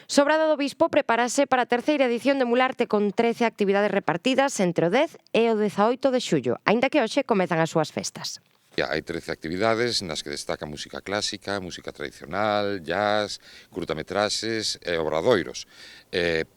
Sobrado do Bispo prepárase para a terceira edición de Mularte con 13 actividades repartidas entre o 10 e o 18 de xullo, aínda que hoxe comezan as súas festas. Hai 13 actividades nas que destaca música clásica, música tradicional, jazz, curtametraxes e obradoiros.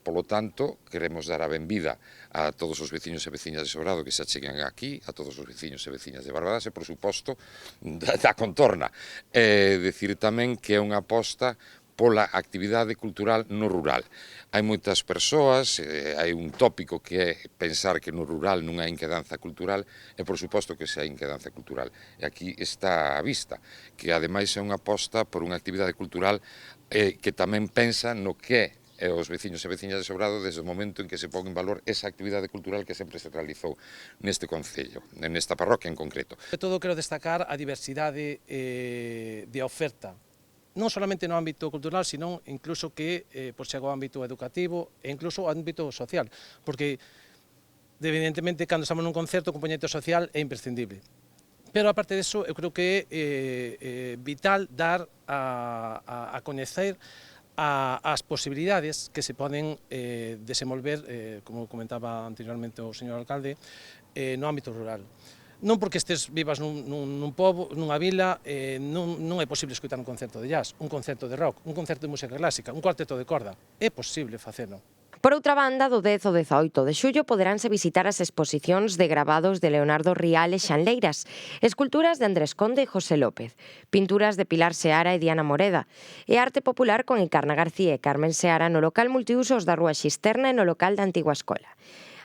Polo tanto, queremos dar a benvida a todos os veciños e veciñas de Sobrado que se acheguen aquí, a todos os veciños e veciñas de Barbadas e, por suposto, da contorna. Decir tamén que é unha aposta pola actividade cultural no rural. Hai moitas persoas, hai un tópico que é pensar que no rural non hai inquedanza cultural e por suposto que se hai inquedanza cultural. E aquí está a vista, que ademais é unha aposta por unha actividade cultural que tamén pensa no que é os veciños e veciñas de Sobrado desde o momento en que se pon en valor esa actividade cultural que sempre se realizou neste concello, nesta parroquia en concreto. Sobre todo quero destacar a diversidade de oferta, non solamente no ámbito cultural, sino incluso que chega ao ámbito educativo e incluso ao ámbito social, porque evidentemente cando estamos nun concerto o componente social é imprescindible. Pero aparte disso, eu creo que é vital dar a coñecer as posibilidades que se poden desenvolver, como comentaba anteriormente o señor alcalde, no ámbito rural. Non porque vivas nun pobo, nunha vila, non é posible escoitar un concerto de jazz, un concerto de rock, un concerto de música clásica, un cuarteto de corda. É posible facelo. Por outra banda, do 10 ao 18 de xullo poderánse visitar as exposicións de gravados de Leonardo Rial e Xanleiras, esculturas de Andrés Conde e José López, pinturas de Pilar Seara e Diana Moreda, e arte popular con Encarna García e Carmen Seara no local multiusos da Rúa Xisterna e no local da Antigua Escola.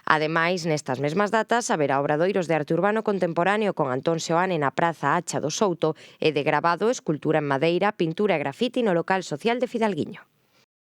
Ademais, nestas mesmas datas, haberá obradoiros de arte urbano contemporáneo con Antón Seoane na Praza Hacha do Souto e de gravado, escultura en madeira, pintura e grafiti no local social de Fidalguiño.